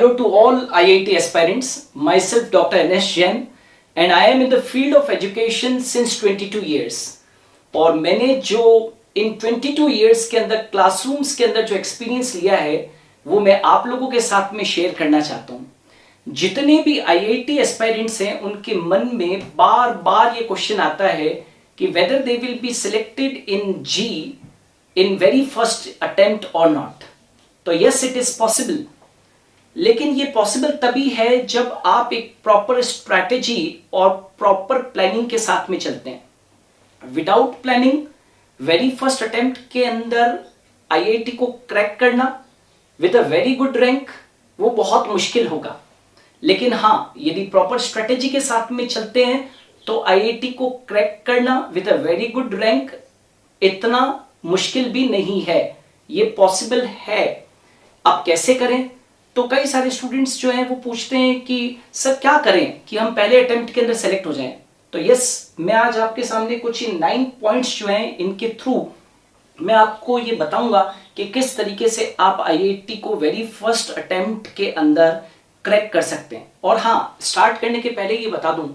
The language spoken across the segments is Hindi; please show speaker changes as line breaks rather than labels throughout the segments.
Hello to all IIT aspirants. Myself Dr. NS Jain and I am in the field of education since 22 years. और मैंने जो इन 22 years के अंदर क्लासरूम्स के अंदर जो एक्सपीरियंस लिया है वो मैं आप लोगों के साथ में शेयर करना चाहता हूँ. जितने भी IIT एस्पायरेंट्स हैं उनके मन में बार बार ये क्वेश्चन आता है कि whether they will be selected in JEE in very first attempt और नॉट. तो यस, इट इज पॉसिबल, लेकिन ये पॉसिबल तभी है जब आप एक प्रॉपर स्ट्रैटेजी और प्रॉपर प्लानिंग के साथ में चलते हैं. Without planning very first attempt के अंदर IIT को क्रैक करना with a very good rank वो बहुत मुश्किल होगा. लेकिन हाँ, यदि प्रॉपर स्ट्रैटेजी के साथ में चलते हैं तो IIT को क्रैक करना with a very good rank इतना मुश्किल भी नहीं है, ये पॉसिबल है. अब कैसे करें? तो कई सारे स्टूडेंट्स जो हैं वो पूछते हैं कि सर क्या करें कि हम पहले अटेम्प्ट के अंदर सेलेक्ट हो जाएं. तो यस, मैं आज आपके सामने कुछ 9 पॉइंट्स जो हैं इनके थ्रू मैं आपको ये बताऊंगा कि किस तरीके से आप IIT को वेरी फर्स्ट अटेम्प्ट के अंदर क्रैक कर सकते हैं. और हाँ, स्टार्ट करने के पहले ये बता दूं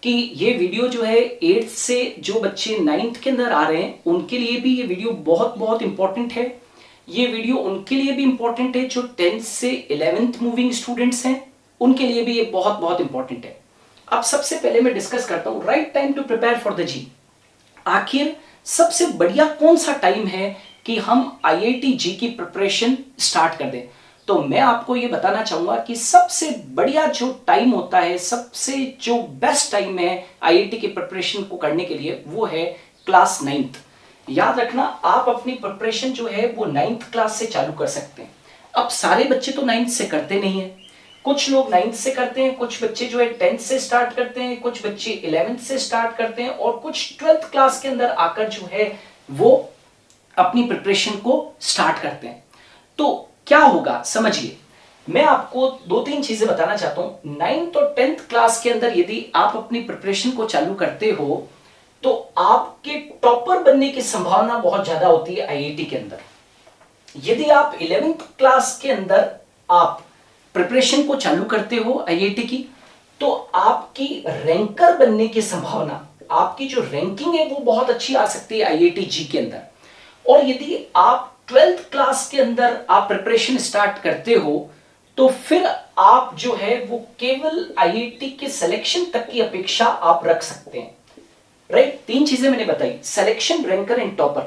कि ये वीडियो जो है 8th से जो बच्चे 9th के अंदर आ रहे हैं उनके लिए भी ये वीडियो बहुत बहुत इंपॉर्टेंट है. ये वीडियो उनके लिए भी इंपॉर्टेंट है जो 10th से 11th मूविंग स्टूडेंट्स हैं, उनके लिए भी ये बहुत बहुत इंपॉर्टेंट है. अब सबसे पहले मैं डिस्कस करता हूं right time to prepare for the JEE. आखिर सबसे बढ़िया कौन सा टाइम है कि हम IIT जी की प्रिपरेशन स्टार्ट कर दें? तो मैं आपको ये बताना चाहूंगा कि सबसे बढ़िया जो टाइम होता है, सबसे जो बेस्ट टाइम है IIT की प्रिपरेशन को करने के लिए, वो है क्लास 9th. याद रखना, आप अपनी प्रिपरेशन जो है वो 9th क्लास से चालू कर सकते हैं. अब सारे बच्चे तो 9th से करते नहीं है, कुछ लोग 9th से करते हैं, कुछ बच्चे जो है 10th से स्टार्ट करते हैं, कुछ बच्चे 11th से स्टार्ट करते हैं और कुछ 12th क्लास के अंदर आकर जो है वो अपनी प्रिपरेशन को स्टार्ट करते हैं. तो क्या होगा समझिए, मैं आपको 2-3 चीजें बताना चाहता हूं. 9th और 10th क्लास के अंदर यदि आप अपनी प्रिपरेशन को चालू करते हो तो आपके टॉपर बनने की संभावना बहुत ज्यादा होती है IIT के अंदर. यदि आप 11th क्लास के अंदर आप प्रिपरेशन को चालू करते हो IIT की, तो आपकी रैंकर बनने की संभावना, आपकी जो रैंकिंग है वो बहुत अच्छी आ सकती है IIT जी के अंदर. और यदि आप 12th क्लास के अंदर आप प्रिपरेशन स्टार्ट करते हो तो फिर आप जो है वो केवल IIT के सिलेक्शन तक की अपेक्षा आप रख सकते हैं. राइट, 3 चीजें मैंने बताई, सिलेक्शन, रैंकर एंड टॉपर.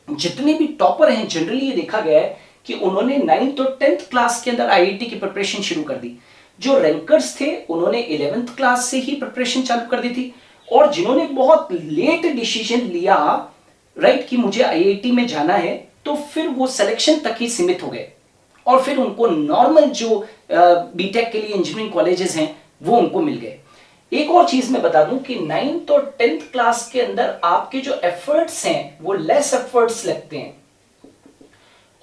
जितने भी टॉपर हैं जनरली ये देखा गया है कि उन्होंने 9th और 10th क्लास के अंदर IIT की प्रिपरेशन शुरू कर दी. जो रैंकर्स थे उन्होंने 11th क्लास से ही प्रिपरेशन चालू कर दी थी. और जिन्होंने बहुत लेट डिसीजन लिया राइट कि मुझे IIT में जाना है, तो फिर वो सिलेक्शन तक ही सीमित हो गए और फिर उनको नॉर्मल जो बीटेक के लिए इंजीनियरिंग कॉलेजेस हैं वो उनको मिल गए. एक और चीज मैं बता दूं कि 9th और 10th क्लास के अंदर आपके जो एफर्ट्स हैं वो लेस एफर्ट्स लगते हैं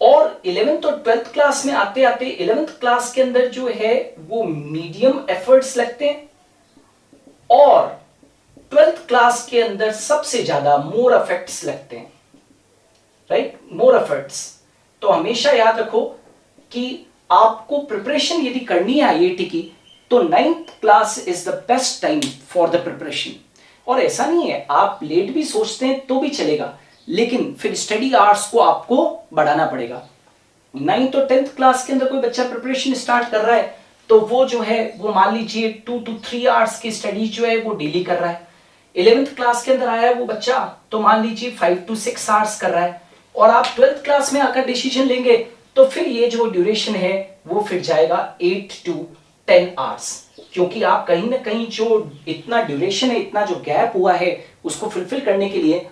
और 11th और 12th क्लास में आते आते 11th क्लास के अंदर जो है वो मीडियम एफर्ट्स लगते हैं और 12th क्लास के अंदर सबसे ज्यादा मोर एफर्ट्स लगते हैं. Right, more efforts. तो हमेशा याद रखो कि आपको प्रिपरेशन यदि करनी है IIT की तो 9th class is the best time for the preparation. और ऐसा नहीं है, आप लेट भी सोचते हैं तो भी चलेगा, लेकिन फिर स्टडी आवर्स को आपको बढ़ाना पड़ेगा. 9th और 10th क्लास के अंदर कोई बच्चा प्रिपरेशन स्टार्ट कर रहा है तो वो जो है वो मान लीजिए 2 to 3 आवर्स की स्टडी जो है वो डेली कर रहा है. 11th क्लास के अंदर आया है वो बच्चा तो मान लीजिए 5 to 6 आवर्स कर रहा है. और आप 12th क्लास में आकर डिसीजन लेंगे तो फिर ये जो ड्यूरेशन है वो फिर जाएगा 8 to 10 आवर्स, क्योंकि आप कहीं ना कहीं जो इतना ड्यूरेशन है, इतना जो गैप हुआ है उसको फुलफिल करने के लिए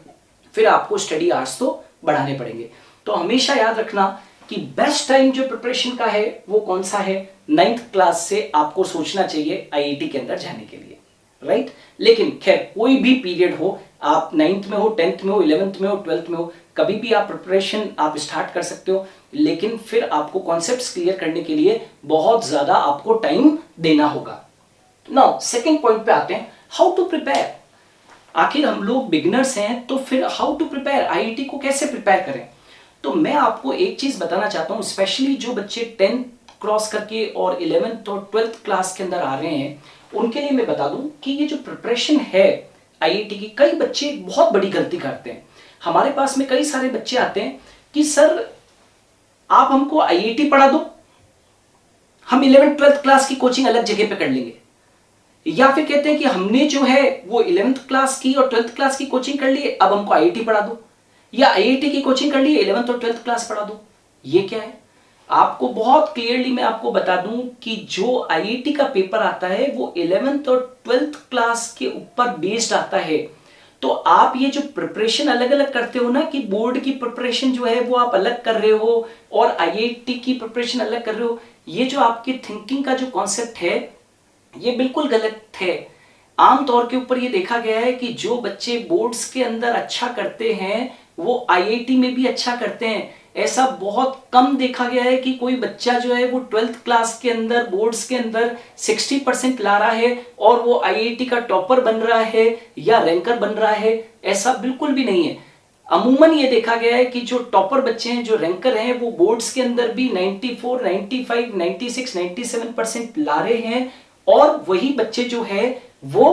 फिर आपको स्टडी आवर्स तो बढ़ाने पड़ेंगे. तो हमेशा याद रखना कि बेस्ट टाइम जो प्रिपरेशन का है वो कौन सा है, 9th क्लास से आपको सोचना चाहिए IIT के अंदर जाने के लिए. राइट, लेकिन खैर कोई भी पीरियड हो, आप 9th में हो, 10th में हो, 11th में हो, 12th में हो, कभी भी आप प्रिपरेशन आप स्टार्ट कर सकते हो, लेकिन फिर आपको कॉन्सेप्ट्स क्लियर करने के लिए बहुत ज्यादा आपको टाइम देना होगा. नाउ सेकंड पॉइंट पे आते हैं, हाउ टू प्रिपेयर. आखिर हम लोग बिगिनर्स हैं तो फिर हाउ टू प्रिपेयर, IIT को कैसे प्रिपेयर करें? तो मैं आपको एक चीज बताना चाहता हूं, स्पेशली जो बच्चे 10th क्रॉस करके और 11th और 12th क्लास के अंदर आ रहे हैं, उनके लिए मैं बता दूं कि ये जो प्रिपरेशन है आईआईटी की, कई बच्चे बहुत बड़ी गलती करते हैं। हमारे पास में कई सारे बच्चे आते हैं कि सर आप हमको आईआईटी पढ़ा दो, हम 11th 12th क्लास की कोचिंग अलग जगह पे कर लेंगे। या फिर कहते हैं कि हमने जो है वो 11th क्लास की और 12th क्लास की कोचिंग कर ली, अब हमको आईआईटी पढ़ा दो, या आईआईटी की कोचिंग कर ली 11th और 12th क्लास पढ़ा दो। ये क्या है? आपको बहुत क्लियरली मैं आपको बता दूं कि जो आईआईटी का पेपर आता है वो 11th और 12th क्लास के ऊपर बेस्ड आता है। तो आप ये जो प्रिपरेशन अलग अलग करते हो ना, कि बोर्ड की प्रिपरेशन जो है वो आप अलग कर रहे हो और आईआईटी की प्रिपरेशन अलग कर रहे हो, ये जो आपकी थिंकिंग का जो कॉन्सेप्ट है ये बिल्कुल गलत है। आमतौर के ऊपर ये देखा गया है कि जो बच्चे बोर्ड्स के अंदर अच्छा करते हैं वो आईआईटी में भी अच्छा करते हैं। ऐसा बहुत कम देखा गया है कि कोई बच्चा जो है वो 12th क्लास के अंदर बोर्ड्स के अंदर 60% ला रहा है और वो आईआईटी का टॉपर बन रहा है या रैंकर बन रहा है। ऐसा बिल्कुल भी नहीं है। अमूमन ये देखा गया है कि जो टॉपर बच्चे हैं, जो रैंकर हैं, वो बोर्ड्स के अंदर भी 94, 95, 96, 97% ला रहे हैं और वही बच्चे जो है वो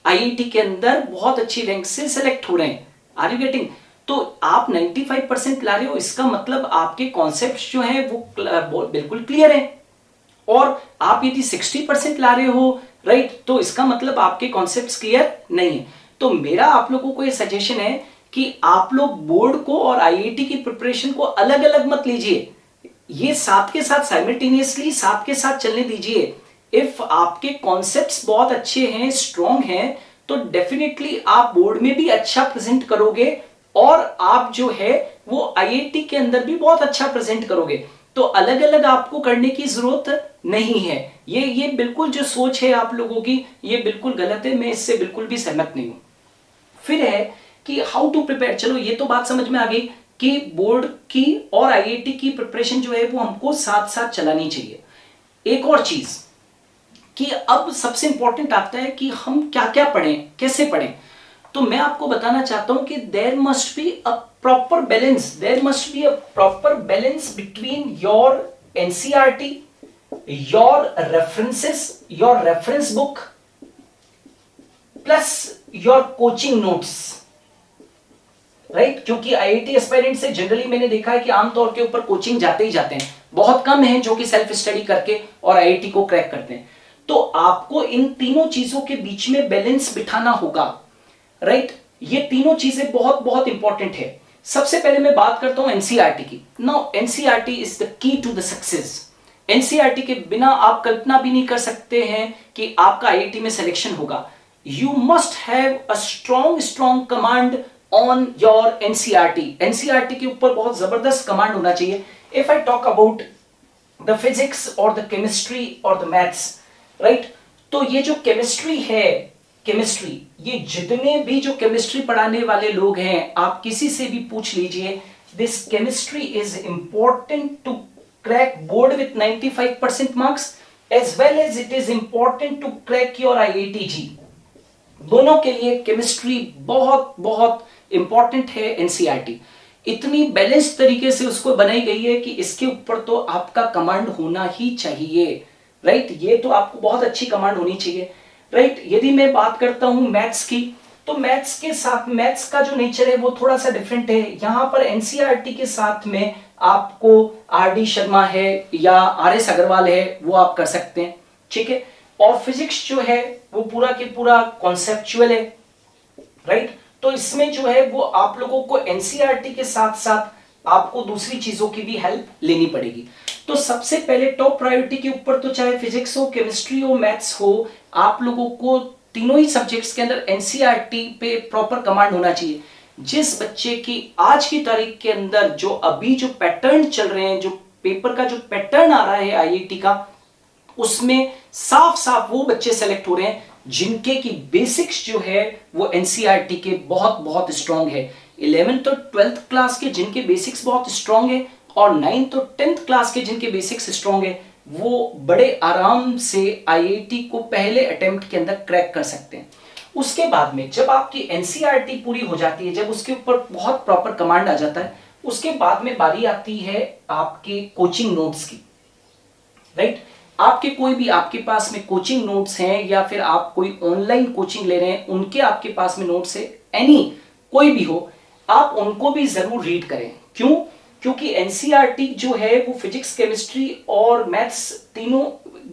आईआईटी के अंदर बहुत अच्छी रैंक से सिलेक्ट हो रहे हैं। Are you getting? तो आप 95% ला रहे हो, इसका मतलब आपके कॉन्सेप्ट्स जो हैं वो बिल्कुल क्लियर हैं। और आप यदि 60% ला रहे हो, राइट, तो इसका मतलब आपके कॉन्सेप्ट्स क्लियर नहीं है। तो मेरा आप लोगों को ये सजेशन है कि आप लोग बोर्ड को और आईआईटी की प्रिपरेशन को अलग अलग मत लीजिए, ये साथ के साथ साइमल्टेनियसली साथ के साथ चलने दीजिए। इफ आपके कॉन्सेप्ट्स बहुत अच्छे हैं, स्ट्रॉन्ग हैं, तो डेफिनेटली आप बोर्ड में भी अच्छा प्रेजेंट करोगे और आप जो है वो आईआईटी के अंदर भी बहुत अच्छा प्रेजेंट करोगे। तो अलग अलग आपको करने की जरूरत नहीं है। ये बिल्कुल जो सोच है आप लोगों की, ये बिल्कुल गलत है। मैं इससे बिल्कुल भी सहमत नहीं हूं। फिर है कि हाउ टू प्रिपेयर। चलो ये तो बात समझ में आ गई कि बोर्ड की और आईआईटी की प्रिपरेशन जो है वो हमको साथ साथ चलानी चाहिए। एक और चीज कि अब सबसे इंपॉर्टेंट आता है कि हम क्या क्या पढ़ें, कैसे पढ़ें। तो मैं आपको बताना चाहता हूं कि there must be a proper balance between your NCERT, your references, your reference book plus your coaching notes, right. क्योंकि आईआईटी एस्पायरेंट से जनरली मैंने देखा है कि आमतौर के ऊपर कोचिंग जाते ही जाते हैं, बहुत कम हैं जो कि सेल्फ स्टडी करके और आईआईटी को क्रैक करते हैं। तो आपको इन तीनों चीजों के बीच में बैलेंस बिठाना होगा, राइट। ये तीनों चीजें बहुत बहुत इंपॉर्टेंट है। सबसे पहले मैं बात करता हूं एनसीईआरटी की। Now NCERT is the key to the success. NCERT के बिना आप कल्पना भी नहीं कर सकते हैं कि आपका आईआईटी में सिलेक्शन होगा। You must have a strong command on your NCERT. NCERT के ऊपर बहुत जबरदस्त कमांड होना चाहिए। If I talk about the physics और द केमिस्ट्री और द मैथ्स, राइट, तो ये जो केमिस्ट्री है, केमिस्ट्री, ये जितने भी जो केमिस्ट्री पढ़ाने वाले लोग हैं, आप किसी से भी पूछ लीजिए, this chemistry is important to crack board with 95% marks as well as it is important to crack your IIT JEE. दोनों के लिए केमिस्ट्री बहुत बहुत इंपॉर्टेंट है। एनसीईआरटी इतनी बैलेंस तरीके से उसको बनाई गई है कि इसके ऊपर तो आपका कमांड होना ही चाहिए, राइट। ये तो आपको बहुत अच्छी कमांड होनी चाहिए, राइट। यदि मैं बात करता हूं मैथ्स की, तो मैथ्स के साथ मैथ्स का जो नेचर है वो थोड़ा सा डिफरेंट है। यहां पर एनसीईआरटी के साथ में आपको आरडी शर्मा है या आरएस अग्रवाल है, वो आप कर सकते हैं, ठीक है। और फिजिक्स जो है वो पूरा के पूरा कॉन्सेप्चुअल है, राइट। तो इसमें जो है वो आप लोगों को एनसीईआरटी के साथ साथ आपको दूसरी चीजों की भी हेल्प लेनी पड़ेगी। तो सबसे पहले टॉप प्रायोरिटी के ऊपर तो चाहे फिजिक्स हो, केमिस्ट्री हो, मैथ्स हो, आप लोगों को तीनों ही सब्जेक्ट्स के अंदर एनसीईआरटी पे प्रॉपर कमांड होना चाहिए। जिस बच्चे की आज की तारीख के अंदर जो अभी जो पैटर्न चल रहे हैं, जो पेपर का जो पैटर्न आ रहा है आईआईटी का, उसमें साफ साफ वो बच्चे सेलेक्ट हो रहे हैं जिनके की बेसिक्स जो है वो एनसीईआरटी के बहुत बहुत स्ट्रांग है। 11th और 12th क्लास के जिनके बेसिक्स बहुत स्ट्रांग है और 9th और 10th क्लास के जिनके बेसिक्स स्ट्रांग है, वो बड़े आराम से आईआईटी को पहले अटेम्प्ट के अंदर क्रैक कर सकते हैं। उसके बाद में जब आपकी एनसीईआरटी पूरी हो जाती है, जब उसके ऊपर बहुत प्रॉपर कमांड आ जाता है, उसके बाद में बारी आती है आपके कोचिंग नोट्स की। राइट। आपके कोई भी आपके पास में कोचिंग नोट्स हैं या फिर आप कोई ऑनलाइन कोचिंग ले रहे हैं, उनके आपके पास में नोट्स है, एनी कोई भी हो, आप उनको भी जरूर रीड करें। क्यों? क्योंकि एनसीईआरटी जो है वो फिजिक्स, केमिस्ट्री और मैथ्स तीनों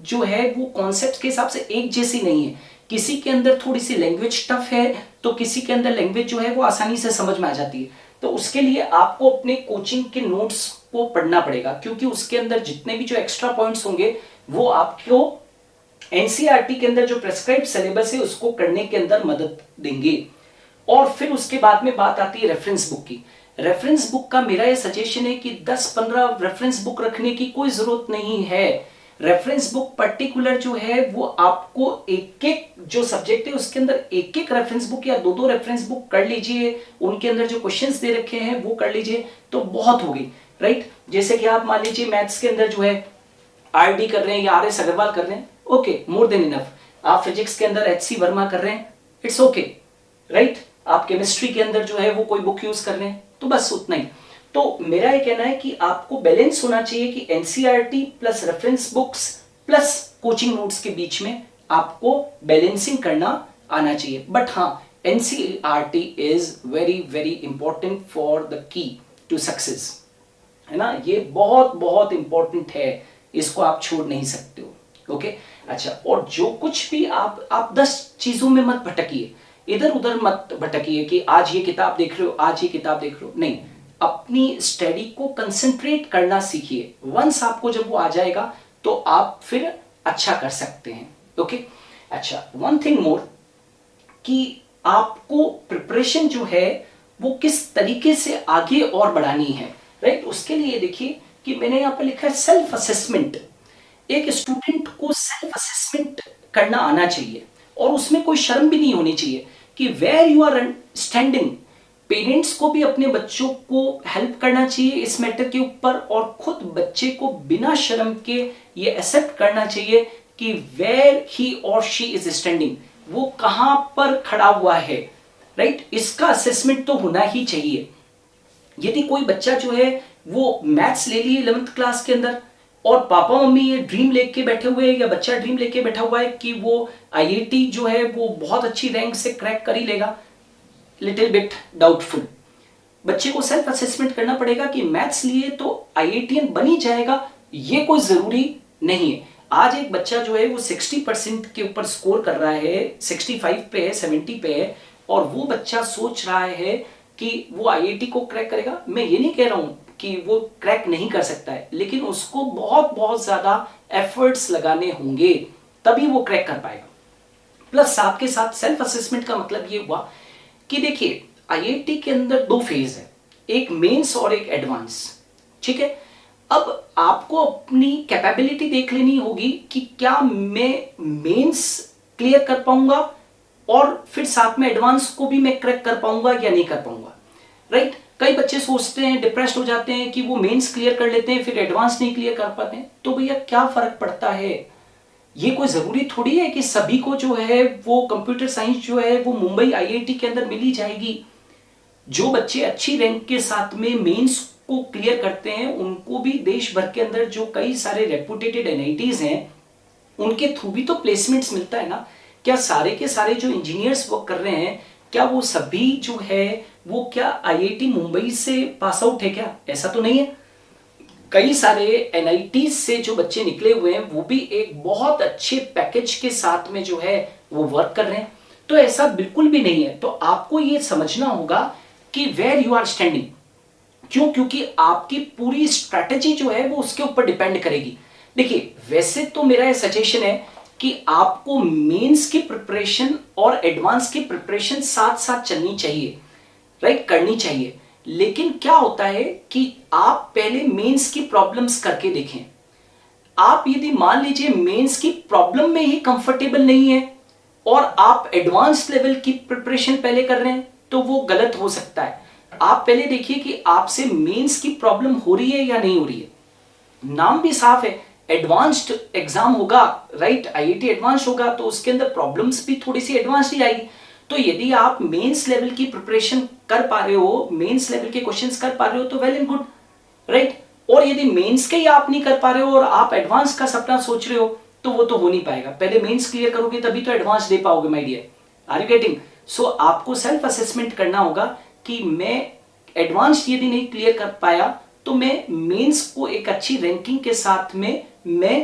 जो है वो कॉन्सेप्ट के हिसाब से एक जैसी नहीं है। किसी के अंदर थोड़ी सी लैंग्वेज टफ है तो किसी के अंदर लैंग्वेज जो है वो आसानी से समझ में आ जाती है। तो उसके लिए आपको अपने कोचिंग के नोट्स को पढ़ना पड़ेगा, क्योंकि उसके अंदर जितने भी जो एक्स्ट्रा पॉइंट्स होंगे वो आपको एनसीईआरटी के अंदर जो प्रेस्क्राइब सिलेबस है उसको करने के अंदर मदद देंगे। और फिर उसके बाद में बात आती है रेफरेंस बुक की। रेफरेंस बुक का मेरा ये सजेशन है कि 10-15 रेफरेंस बुक रखने की कोई जरूरत नहीं है। रेफरेंस बुक पर्टिकुलर जो है वो आपको एक एक जो सब्जेक्ट है उसके अंदर एक एक रेफरेंस बुक या दो दो रेफरेंस बुक कर लीजिए, उनके अंदर जो क्वेश्चंस दे रखे हैं वो कर लीजिए तो बहुत हो गई, राइट। जैसे कि आप मान लीजिए मैथ्स के अंदर जो है आरडी कर रहे हैं या आरएस अग्रवाल कर रहे हैं, ओके, मोर देन इनफ। आप फिजिक्स के अंदर एचसी वर्मा कर रहे हैं, इट्स ओके, राइट। आप केमिस्ट्री के अंदर जो है वो कोई बुक यूज कर रहे हैं तो बस उतना ही। तो मेरा ये कहना है कि आपको बैलेंस होना चाहिए कि NCERT plus reference books plus coaching notes के बीच में आपको बैलेंसिंग करना आना चाहिए। बट हाँ, NCERT is very very important for the key to success, है ना। ये बहुत बहुत इंपॉर्टेंट है, इसको आप छोड़ नहीं सकते हो। ओके, अच्छा, और जो कुछ भी आप 10 चीजों में मत भटकिए, इधर उधर मत भटकिए कि आज ये किताब देख रहे हो, आज ये किताब देख रहे हो, नहीं। अपनी स्टडी को कंसंट्रेट करना सीखिए। वंस आपको जब वो आ जाएगा तो आप फिर अच्छा कर सकते हैं। ओके, अच्छा, वन थिंग मोर कि आपको प्रिपरेशन जो है वो किस तरीके से आगे और बढ़ानी है, राइट। उसके लिए देखिए कि मैंने यहां पर लिखा है सेल्फ असेसमेंट। एक स्टूडेंट को सेल्फ असेसमेंट करना आना चाहिए और उसमें कोई शर्म भी नहीं होनी चाहिए कि where you are standing. Parents को भी अपने बच्चों को हेल्प करना चाहिए इस मैटर के ऊपर और खुद बच्चे को बिना शर्म के ये एक्सेप्ट करना चाहिए कि वेयर ही और शी इज स्टैंडिंग, वो कहां पर खड़ा हुआ है, राइट। इसका असेसमेंट तो होना ही चाहिए। यदि कोई बच्चा जो है वो मैथ्स ले लिए 11th क्लास के अंदर और पापा मम्मी ये ड्रीम लेके बैठे हुए हैं या बच्चा ड्रीम लेके बैठा हुआ है कि वो आईआईटी जो है वो बहुत अच्छी रैंक से क्रैक कर ही लेगा, लिटिल बिट डाउटफुल। बच्चे को सेल्फ असेसमेंट करना पड़ेगा कि मैथ्स लिए तो आईआईटीएन बन ही जाएगा, ये कोई जरूरी नहीं है। आज एक बच्चा जो है वो 60% के ऊपर स्कोर कर रहा है, 65 पे है, 70 पे है, और वो बच्चा सोच रहा है कि वो आईआईटी को क्रैक करेगा। मैं ये नहीं कह रहा हूं कि वो क्रैक नहीं कर सकता है, लेकिन उसको बहुत बहुत ज्यादा एफर्ट्स लगाने होंगे तभी वो क्रैक कर पाएगा। प्लस साथ के साथ सेल्फ असेसमेंट का मतलब ये हुआ कि देखिए आईआईटी के अंदर 2 फेज है, एक मेंस और एक एडवांस, ठीक है। अब आपको अपनी कैपेबिलिटी देख लेनी होगी कि क्या मैं मेंस क्लियर कर पाऊंगा और फिर साथ में एडवांस को भी मैं क्रैक कर पाऊंगा या नहीं कर पाऊंगा, राइट। कई बच्चे सोचते हैं, डिप्रेस्ड हो जाते हैं कि वो मेंस क्लियर कर लेते हैं फिर एडवांस नहीं क्लियर कर पाते हैं। तो भैया क्या फर्क पड़ता है? ये कोई जरूरी थोड़ी है कि सभी को जो है वो कंप्यूटर साइंस जो है वो मुंबई आईआईटी के अंदर मिली जाएगी। जो बच्चे अच्छी रैंक के साथ में मेंस को क्लियर करते हैं उनको भी देश भर के अंदर जो कई सारे रेपुटेटेड एनआईटीज हैं उनके थ्रू भी तो प्लेसमेंट्स मिलता है ना। क्या सारे के सारे जो इंजीनियर्स वर्क कर रहे हैं क्या वो सभी जो है वो क्या आईआईटी मुंबई से पास आउट है क्या? ऐसा तो नहीं है। कई सारे एनआईटी से जो बच्चे निकले हुए हैं वो भी एक बहुत अच्छे पैकेज के साथ में जो है वो वर्क कर रहे हैं। तो ऐसा बिल्कुल भी नहीं है। तो आपको ये समझना होगा कि वेयर यू आर स्टैंडिंग। क्यों? क्योंकि आपकी पूरी स्ट्रैटेजी जो है वो उसके ऊपर डिपेंड करेगी। देखिए वैसे तो मेरा ये सजेशन है कि आपको मेंस की प्रिपरेशन और एडवांस की प्रिपरेशन साथ साथ चलनी चाहिए, राइट, करनी चाहिए। लेकिन क्या होता है कि आप पहले मेंस की प्रॉब्लम्स करके देखें। आप यदि मान लीजिए मेंस की प्रॉब्लम में ही कंफर्टेबल नहीं है और आप एडवांस लेवल की प्रिपरेशन पहले कर रहे हैं तो वो गलत हो सकता है। आप पहले देखिए कि आपसे मेंस की प्रॉब्लम हो रही है या नहीं हो रही है। नाम भी साफ है, एडवांस्ड एग्जाम होगा, राइट, आईआईटी एडवांस होगा तो उसके अंदर प्रॉब्लम्स भी थोड़ी सी एडवांस ही आएगी। तो यदि आप मेंस लेवल की प्रिपरेशन कर पा रहे हो, मेंस लेवल के क्वेश्चंस कर पा रहे हो तो वेल एंड गुड, राइट। और यदि मेंस के ही आप नहीं कर पा रहे हो और आप एडवांस का सपना सोच रहे हो तो वो तो हो नहीं पाएगा। पहले मेंस क्लियर करोगे तभी तो एडवांस दे पाओगे my dear. Are you getting? So आपको सेल्फ असेसमेंट करना होगा कि मैं एडवांस यदि नहीं क्लियर कर पाया तो मैं मेंस को एक अच्छी रैंकिंग के साथ में मैं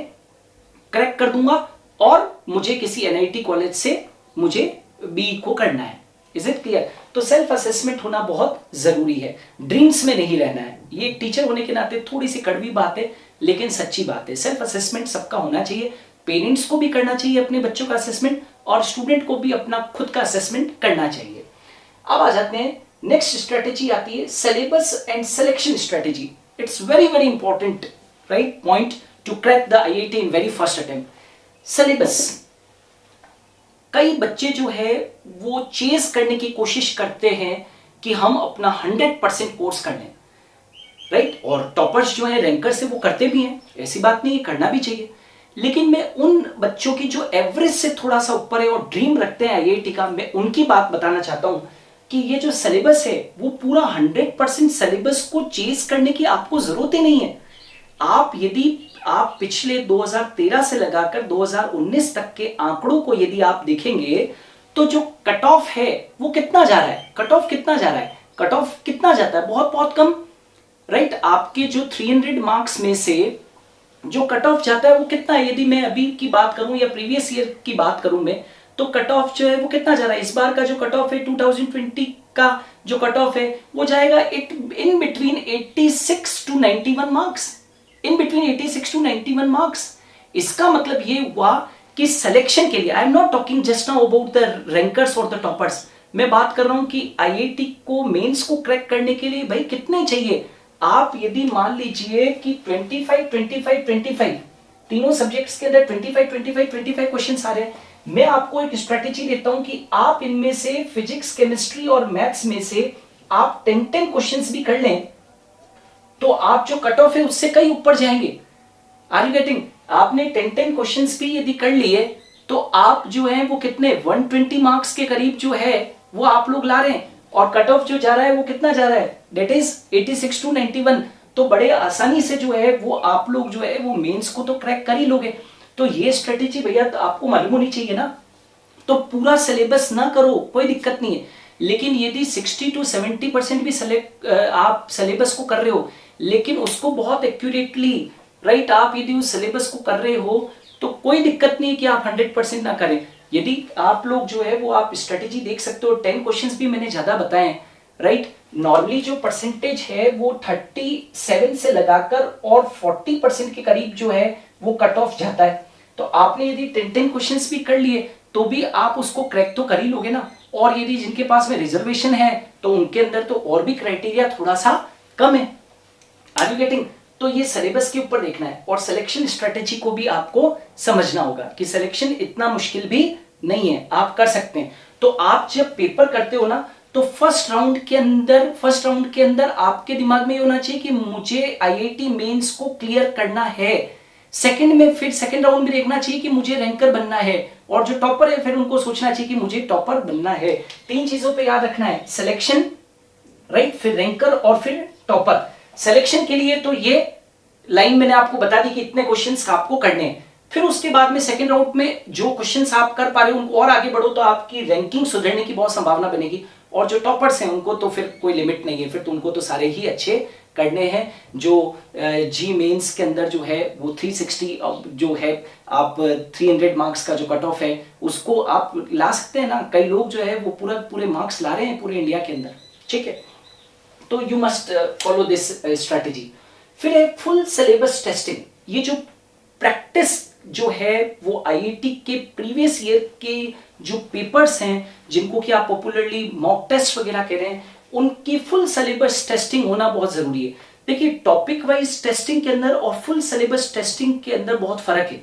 क्रैक कर दूंगा और मुझे किसी एनआईटी कॉलेज से मुझे बी को करना है। Is it clear? तो सेल्फ असेसमेंट होना बहुत जरूरी है, ड्रीम्स में नहीं रहना है। ये एक टीचर होने के नाते थोड़ी सी कड़वी बात है लेकिन सच्ची बात है। सेल्फ असेसमेंट सबका होना चाहिए, पेरेंट्स को भी करना चाहिए अपने बच्चों का असेसमेंट और स्टूडेंट को भी अपना खुद का असेसमेंट करना चाहिए। अब आ जाते हैं नेक्स्ट स्ट्रेटेजी आती है syllabus and selection strategy. It's very very important right point two crack the IIT in very first attempt. Syllabus, कई बच्चे जो है वो चेस करने की कोशिश करते हैं कि हम अपना 100% कोर्स कर लें, राइट? और टॉपर्स जो है रैंकर से वो करते भी हैं, ऐसी बात नहीं है, करना भी चाहिए। लेकिन मैं उन बच्चों की जो एवरेज से थोड़ा सा ऊपर है और ड्रीम रखते हैं आईआईटी का, मैं उनकी बात बताना चाहता हूं कि ये जो सिलेबस है वो पूरा 100% सिलेबस को चेस करने की आपको जरूरत ही नहीं है। आप यदि आप पिछले 2013 से लगाकर 2019 तक के आंकड़ों को यदि आप देखेंगे तो जो कट ऑफ है वो कितना जा रहा है, कट ऑफ कितना जा रहा है, कट ऑफ कितना जाता है, बहुत बहुत कम, राइट? आपके जो 300 मार्क्स में से जो कट ऑफ जाता है वो कितना है? यदि मैं अभी की बात करूं या प्रीवियस ईयर की बात करूं मैं, तो कट ऑफ जो है वो कितना जा रहा है? इस बार का जो कट ऑफ है 2020 का जो कट ऑफ है वो जाएगा in between 86 to 91 marks, in between 86 to 91 marks. इसका मतलब ये हुआ कि सिलेक्शन के लिए, I am not talking just now about the rankers और द टॉपर्स, मैं बात कर रहा हूं कि आईआईटी को मेंस को क्रैक करने के लिए भाई कितने चाहिए? आप यदि मान लीजिए कि 25 तीनों सब्जेक्ट्स के अंदर 25 क्वेश्चंस आ रहे हैं, मैं आपको एक स्ट्रेटेजी देता हूं कि आप इनमें से फिजिक्स, केमिस्ट्री और मैथ्स में से आप 10 क्वेश्चंस भी कर लें तो आप जो कट ऑफ है उससे कहीं ऊपर जाएंगे। Are you getting? आपने 10 क्वेश्चंस भी यदि कर लिए तो आप जो है वो कितने 120 मार्क्स के करीब जो है वो आप लोग ला रहे हैं और कट ऑफ जो जा रहा है वो कितना जा रहा है, दैट इज 86 टू 91। तो बड़े आसानी से जो है वो आप लोग जो है वो मेंस को तो क्रैक कर ही लोगे। तो ये स्ट्रेटेजी भैया तो आपको मालूम होनी चाहिए ना। तो पूरा सिलेबस ना करो, कोई दिक्कत नहीं है, लेकिन यदि 60 टू 70% भी आप सिलेबस को कर रहे हो लेकिन उसको बहुत एक्यूरेटली, राइट, आप यदि उस सिलेबस को कर रहे हो तो कोई दिक्कत नहीं है कि आप 100% ना करें। यदि आप लोग जो है वो आप स्ट्रेटेजी देख सकते हो, 10 क्वेश्चंस भी मैंने ज्यादा बताए हैं, राइट? नॉर्मली जो परसेंटेज है वो 37 से लगाकर और 40% के करीब जो है वो कट ऑफ जाता है। तो आपने यदि 10 क्वेश्चंस भी कर लिए तो भी आप उसको क्रैक तो कर ही लोगे ना। और यदि जिनके पास में रिजर्वेशन है तो उनके अंदर तो और भी क्राइटेरिया थोड़ा सा कम है। Are you getting? तो ये सिलेबस के ऊपर देखना है और सिलेक्शन स्ट्रेटेजी को भी आपको समझना होगा कि सिलेक्शन इतना मुश्किल भी नहीं है, आप कर सकते हैं। तो आप जब पेपर करते हो ना तो फर्स्ट राउंड के अंदर आपके दिमाग में ये होना चाहिए कि मुझे आईआईटी मेंस को क्लियर करना है। सेकंड में फिर सेकंड राउंड में देखना चाहिए कि मुझे रैंकर बनना है, और जो टॉपर है फिर उनको सोचना चाहिए कि मुझे टॉपर बनना है। 3 चीजों पे याद रखना है, सिलेक्शन, राइट, फिर रैंकर और फिर टॉपर। सिलेक्शन के लिए तो ये लाइन मैंने आपको बता दी कि इतने क्वेश्चंस आपको करने हैं। फिर उसके बाद में सेकंड राउंड में जो क्वेश्चंस आप कर पा रहे हो उनको और आगे बढ़ो तो आपकी रैंकिंग सुधरने की बहुत संभावना बनेगी। और जो टॉपर्स हैं उनको तो फिर कोई लिमिट नहीं है, फिर तो उनको तो सारे ही अच्छे करने हैं। जो जी मेंस के अंदर जो है वो 360 जो है आप 300 मार्क्स का जो कट ऑफ है उसको आप ला सकते हैं ना। कई लोग जो है वो पूरे मार्क्स ला रहे हैं पूरे इंडिया के अंदर, ठीक है? तो you must follow this strategy. फिर है फुल सिलेबस टेस्टिंग। ये जो प्रैक्टिस जो है वो आईआईटी के प्रीवियस ईयर के जो पेपर्स हैं जिनको कि आप पॉपुलरली मॉक टेस्ट वगैरह कह रहे हैं, उनकी फुल सिलेबस टेस्टिंग होना बहुत जरूरी है। देखिए टॉपिक वाइज टेस्टिंग के अंदर और फुल सिलेबस टेस्टिंग के अंदर बहुत फर्क है।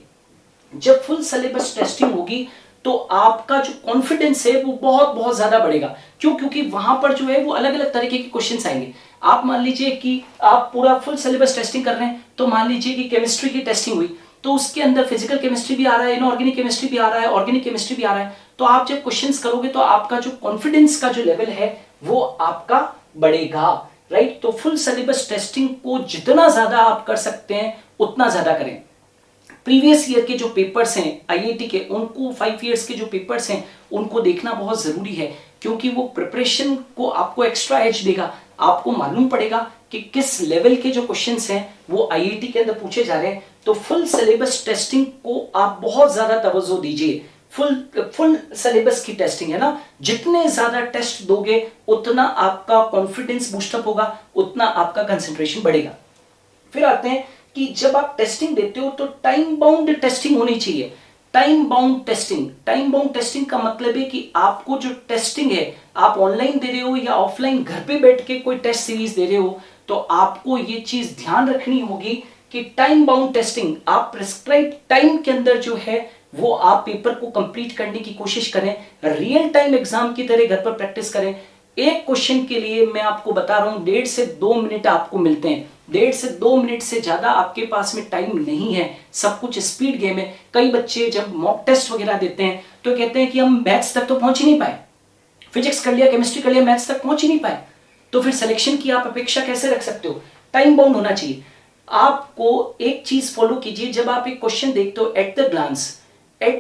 जब फुल सिलेबस टेस्टिंग होगी तो आपका जो कॉन्फिडेंस है वो बहुत बहुत ज्यादा बढ़ेगा। क्यों? क्योंकि वहां पर जो है वो अलग अलग तरीके के क्वेश्चंस आएंगे। आप मान लीजिए कि आप पूरा फुल सिलेबस टेस्टिंग कर रहे हैं, तो मान लीजिए कि केमिस्ट्री की टेस्टिंग हुई तो उसके अंदर फिजिकल केमिस्ट्री भी आ रहा है, इनऑर्गेनिक केमिस्ट्री भी आ रहा है, ऑर्गेनिक केमिस्ट्री भी आ रहा है। तो आप जब क्वेश्चंस करोगे तो आपका जो कॉन्फिडेंस का जो लेवल है वो आपका बढ़ेगा, राइट? राइट। तो फुल सिलेबस टेस्टिंग को जितना ज्यादा आप कर सकते हैं उतना ज्यादा करें। प्रीवियस ईयर के जो पेपर्स हैं आईआईटी के, उनको 5 इयर्स के जो पेपर्स हैं उनको देखना बहुत जरूरी है, क्योंकि वो प्रिपरेशन को आपको एक्स्ट्रा एज देगा। आपको मालूम पड़ेगा कि किस लेवल के जो क्वेश्चंस हैं वो आईआईटी के अंदर पूछे जा रहे हैं। तो फुल सिलेबस टेस्टिंग को आप बहुत ज्यादा तवज्जो दीजिए। फुल सिलेबस की टेस्टिंग है ना, जितने ज्यादा टेस्ट दोगे उतना आपका कॉन्फिडेंस बूस्टअप होगा, उतना आपका कंसंट्रेशन बढ़ेगा। फिर आते हैं कि जब आप टेस्टिंग देते हो तो टाइम बाउंड टेस्टिंग होनी चाहिए। टाइम बाउंड टेस्टिंग का मतलब है कि आपको जो टेस्टिंग है, आप ऑनलाइन दे रहे हो या ऑफलाइन घर पे बैठ के कोई टेस्ट सीरीज दे रहे हो, तो आपको ये चीज ध्यान रखनी होगी कि टाइम बाउंड टेस्टिंग, आप प्रिस्क्राइब टाइम के अंदर जो है वो आप पेपर को कंप्लीट करने की कोशिश करें। रियल टाइम एग्जाम की तरह घर पर प्रैक्टिस करें। एक क्वेश्चन के लिए मैं आपको बता रहा हूं 1.5 से 2 मिनट आपको मिलते हैं। 1.5 से 2 मिनट से ज्यादा आपके पास में टाइम नहीं है। सब कुछ स्पीड गेम है। कई बच्चे जब मॉक टेस्ट वगैरह देते हैं तो कहते हैं कि हम मैथ्स तक तो पहुंच ही नहीं पाए, फिजिक्स कर लिया, केमिस्ट्री कर लिया, मैथ्स तक पहुंच ही नहीं पाए। तो फिर सिलेक्शन की आप अपेक्षा कैसे रख सकते हो? टाइम बाउंड होना चाहिए। आपको एक चीज फॉलो कीजिए, जब आप एक क्वेश्चन देखते हो एट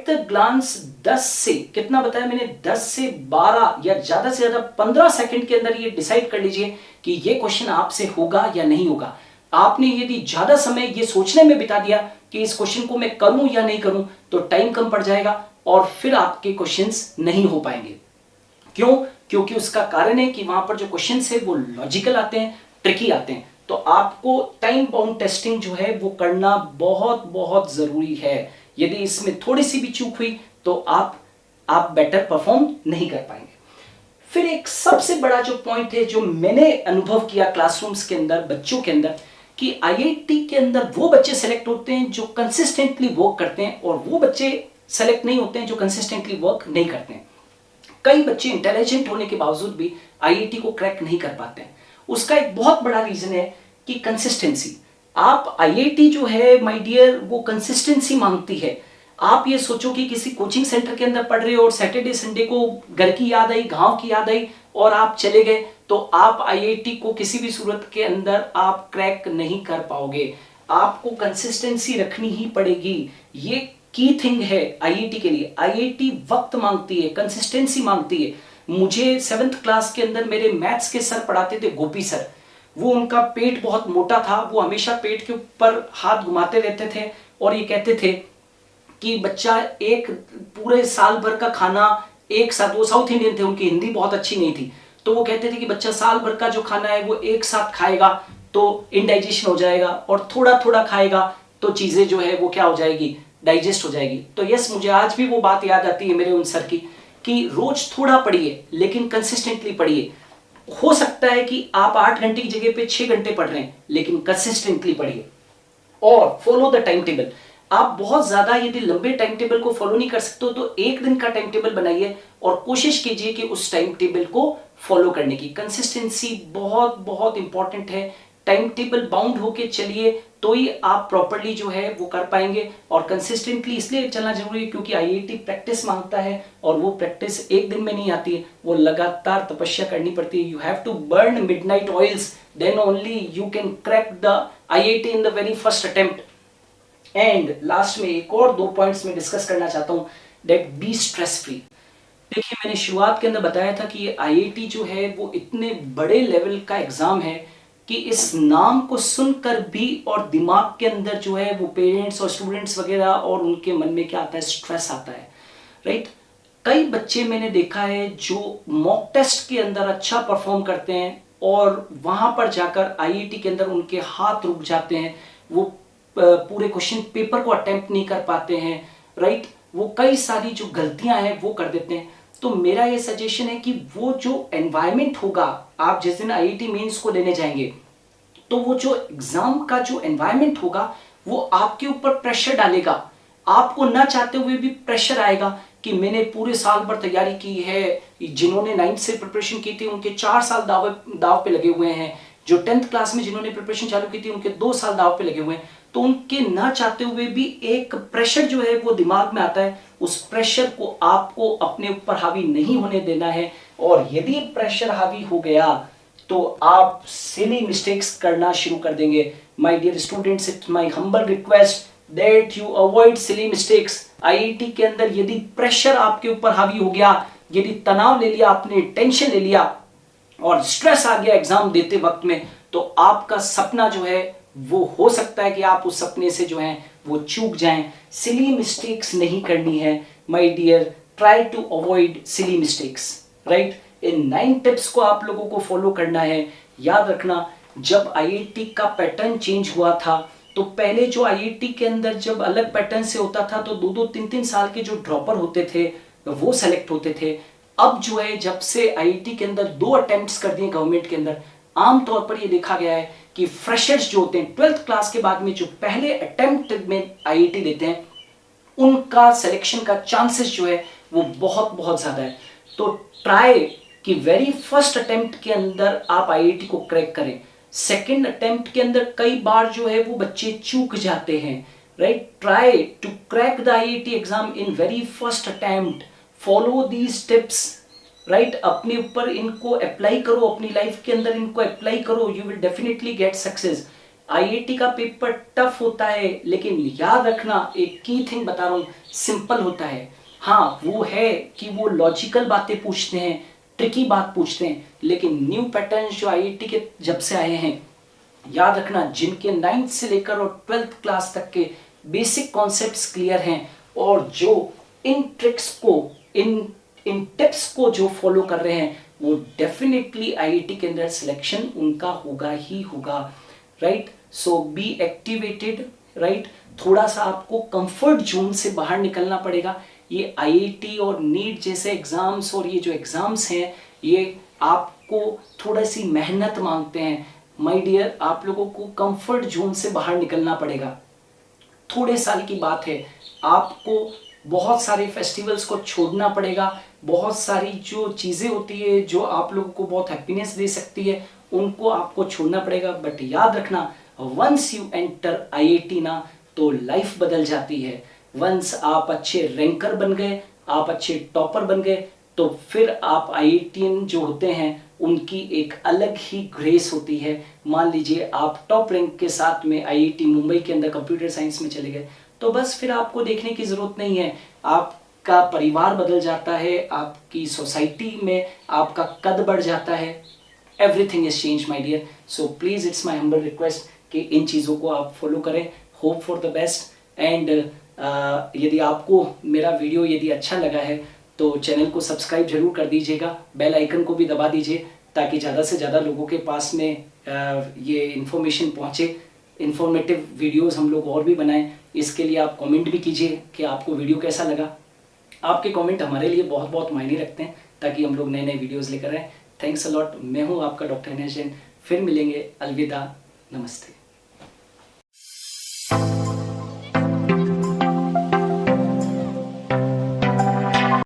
द ग्लांस 10 से, कितना बताया मैंने, 10 से 12 या ज्यादा से ज्यादा 15 सेकंड के अंदर ये डिसाइड कर लीजिए कि ये क्वेश्चन आपसे होगा या नहीं होगा। आपने यदि ज्यादा समय ये सोचने में बिता दिया कि इस क्वेश्चन को मैं करूं या नहीं करूं, तो टाइम कम पड़ जाएगा और फिर आपके क्वेश्चंस नहीं हो पाएंगे। क्यों? क्योंकि उसका कारण है कि वहां पर जो क्वेश्चंस है वो लॉजिकल आते हैं, ट्रिकी आते हैं। तो आपको टाइम बाउंड टेस्टिंग जो है वो करना बहुत बहुत जरूरी है। यदि इसमें थोड़ी सी भी चूक हुई तो आप बेटर परफॉर्म नहीं कर पाएंगे। फिर एक सबसे बड़ा जो पॉइंट है जो मैंने अनुभव किया क्लासरूम्स के अंदर, बच्चों के अंदर, कि आईआईटी के अंदर वो बच्चे सेलेक्ट होते हैं जो कंसिस्टेंटली वर्क करते हैं और वो बच्चे सेलेक्ट नहीं होते हैं जो कंसिस्टेंटली वर्क नहीं करते हैं। कई बच्चे इंटेलिजेंट होने के बावजूद भी आईआईटी को क्रैक नहीं कर पाते हैं। उसका एक बहुत बड़ा रीजन है कि कंसिस्टेंसी। आप आईआईटी जो है माय डियर वो कंसिस्टेंसी मांगती है। आप ये सोचो कि किसी कोचिंग सेंटर के अंदर पढ़ रहे हो और सैटरडे संडे को घर की याद आई, गांव की याद आई और आप चले गए, तो आप आईआईटी को किसी भी सूरत के अंदर आप क्रैक नहीं कर पाओगे। आपको कंसिस्टेंसी रखनी ही पड़ेगी। ये की थिंग है आईआईटी के लिए। आईआईटी वक्त मांगती है, कंसिस्टेंसी मांगती है। मुझे 7th क्लास के अंदर मेरे मैथ्स के सर पढ़ाते थे, गोपी सर। वो उनका पेट बहुत मोटा था, वो हमेशा पेट के ऊपर हाथ घुमाते रहते थे और ये कहते थे कि बच्चा एक पूरे साल भर का खाना एक साथ, वो साउथ इंडियन थे, उनकी हिंदी बहुत अच्छी नहीं थी, तो वो कहते थे कि बच्चा साल भर का जो खाना है वो एक साथ खाएगा तो इनडाइजेशन हो जाएगा और थोड़ा थोड़ा खाएगा तो चीजें जो है वो क्या हो जाएगी, डाइजेस्ट हो जाएगी। तो यस, मुझे आज भी वो बात याद आती है मेरे उन सर की कि रोज थोड़ा पढ़िए लेकिन कंसिस्टेंटली पढ़िए। हो सकता है कि आप 8 घंटे की जगह पे 6 घंटे पढ़ रहे हैं, लेकिन कंसिस्टेंटली पढ़िए और फॉलो द टाइम टेबल। आप बहुत ज्यादा यदि लंबे टाइम टेबल को फॉलो नहीं कर सकते हो तो एक दिन का टाइम टेबल बनाइए और कोशिश कीजिए कि उस टाइम टेबल को फॉलो करने की। कंसिस्टेंसी बहुत बहुत इंपॉर्टेंट है। टाइम टेबल बाउंड होके चलिए तो ही आप प्रॉपर्ली जो है वो कर पाएंगे। और कंसिस्टेंटली इसलिए चलना जरूरी है क्योंकि आईआईटी प्रैक्टिस मांगता है और वो प्रैक्टिस एक दिन में नहीं आती है, वो लगातार तपस्या करनी पड़ती है। You have to burn midnight oils, then only you can crack the IIT in the very first attempt. And last में एक और 2 पॉइंट्स में डिस्कस करना चाहता हूं, दैट बी स्ट्रेस फ्री। देखिए, मैंने शुरुआत के अंदर बताया था कि ये आईआईटी जो है वो इतने बड़े लेवल का एग्जाम है कि इस नाम को सुनकर भी और दिमाग के अंदर जो है वो पेरेंट्स और स्टूडेंट्स वगैरह और उनके मन में क्या आता है, स्ट्रेस आता है, राइट। कई बच्चे मैंने देखा है जो मॉक टेस्ट के अंदर अच्छा परफॉर्म करते हैं और वहां पर जाकर आईआईटी के अंदर उनके हाथ रुक जाते हैं, वो पूरे क्वेश्चन पेपर को अटेम्प्ट नहीं कर पाते हैं, राइट। वो कई सारी जो गलतियां हैं वो कर देते हैं। तो मेरा ये सजेशन है कि वो जो एनवायरनमेंट होगा, आप जिस दिन आईआईटी मेंस को देने जाएंगे तो वो जो एग्जाम का जो एनवायरनमेंट होगा वो आपके ऊपर प्रेशर डालेगा। आपको ना चाहते हुए भी प्रेशर आएगा कि मैंने पूरे साल भर तैयारी की है। जिन्होंने 9th से प्रिपरेशन की थी उनके 4 साल दाव पे लगे हुए हैं। जो 10th क्लास में जिन्होंने प्रिपरेशन चालू की थी उनके 2 साल दाव पे लगे हुए हैं। तो उनके ना चाहते हुए भी एक प्रेशर जो है वो दिमाग में आता है। उस प्रेशर को आपको अपने ऊपर हावी नहीं होने देना है और यदि प्रेशर हावी हो गया तो आप सिली मिस्टेक्स करना शुरू कर देंगे। My dear students, it's my humble request that you avoid silly mistakes. IIT के अंदर यदि प्रेशर आपके ऊपर हावी हो गया, यदि तनाव ले लिया आपने, टेंशन ले लिया और स्ट्रेस आ गया एग्जाम देते वक्त में, तो आपका सपना जो है वो हो सकता है कि आप उस सपने से जो है वो चूक जाएं। सिली मिस्टेक्स नहीं करनी है my dear, try to avoid silly mistakes, right. इन 9 टिप्स को आप लोगों को फॉलो करना है। याद रखना, जब आईआईटी का पैटर्न चेंज हुआ था तो पहले जो आईआईटी के अंदर जब अलग पैटर्न से होता था तो 2-2, 3-3 साल के जो ड्रॉपर होते थे वो सेलेक्ट होते थे। अब जो है जब से आईआईटी के अंदर 2 अटेम्प्ट्स कर दिए गवर्नमेंट के अंदर, आमतौर पर ये देखा गया है कि फ्रेशर्स जो होते हैं 12th क्लास के बाद में जो पहले अटेम्प्ट में आईआईटी देते हैं, उनका सिलेक्शन का चांसेस जो है वो बहुत बहुत ज्यादा है। तो ट्राई कि वेरी फर्स्ट अटेम्प्ट के अंदर आप आईआईटी को क्रैक करें। सेकंड अटेम्प्ट के अंदर कई बार जो है वो बच्चे चूक जाते हैं, right. Try to crack the IIT exam in very first attempt. Follow these tips, right. अपने ऊपर इनको अप्लाई करो, अपनी लाइफ के अंदर इनको अप्लाई करो, you will definitely get success. IIT का पेपर टफ होता है, लेकिन याद रखना एक की थिंग बता रहा हूं, सिंपल होता है। हाँ, वो है कि वो लॉजिकल बातें पूछते हैं, ट्रिकी बात पूछते हैं, लेकिन न्यू पैटर्न जो आईआईटी के जब से आए हैं, याद रखना जिनके 9th से लेकर और 12th क्लास तक के बेसिक कॉन्सेप्ट्स क्लियर हैं और जो इन ट्रिक्स को, इन टिप्स को जो फॉलो कर रहे हैं, वो डेफिनेटली आईआईटी के अंदर सिलेक्शन उनका होगा ही होगा, right. So be activated, right. थोड़ा सा आपको कंफर्ट जोन से बाहर निकलना पड़ेगा। ये आईआईटी और नीट जैसे एग्जाम्स और ये जो एग्जाम्स हैं, ये आपको थोड़ा सी मेहनत मांगते हैं माय डियर। आप लोगों को कंफर्ट जोन से बाहर निकलना पड़ेगा। थोड़े साल की बात है, आपको बहुत सारे फेस्टिवल्स को छोड़ना पड़ेगा, बहुत सारी जो चीज़ें होती है जो आप लोगों को बहुत हैप्पीनेस दे सकती है, उनको आपको छोड़ना पड़ेगा। बट याद रखना, वंस यू एंटर आईआईटी ना, तो लाइफ बदल जाती है। वंस आप अच्छे रैंकर बन गए, आप अच्छे टॉपर बन गए, तो फिर आप आईआईटीएन जो होते हैं उनकी एक अलग ही ग्रेस होती है। मान लीजिए आप टॉप रैंक के साथ में आईआईटी मुंबई के अंदर कंप्यूटर साइंस में चले गए, तो बस फिर आपको देखने की जरूरत नहीं है, आपका परिवार बदल जाता है, आपकी सोसाइटी में आपका कद बढ़ जाता है। Everything is change my dear. So please, it's my humble request कि इन चीज़ों को आप फॉलो करें। Hope for the best. And यदि आपको मेरा वीडियो यदि अच्छा लगा है तो चैनल को सब्सक्राइब जरूर कर दीजिएगा, बेल आइकन को भी दबा दीजिए ताकि ज़्यादा से ज़्यादा लोगों के पास में ये इन्फॉर्मेशन पहुँचे। इन्फॉर्मेटिव वीडियोस हम लोग और भी बनाएं। इसके लिए आप कमेंट भी कीजिए कि आपको वीडियो कैसा लगा। आपके कमेंट हमारे लिए बहुत बहुत मायने रखते हैं ताकि हम लोग नए नए वीडियोस लेकर आएँ। Thanks a lot. मैं हूँ आपका डॉक्टर एनएस जैन। फिर मिलेंगे। अलविदा, नमस्ते।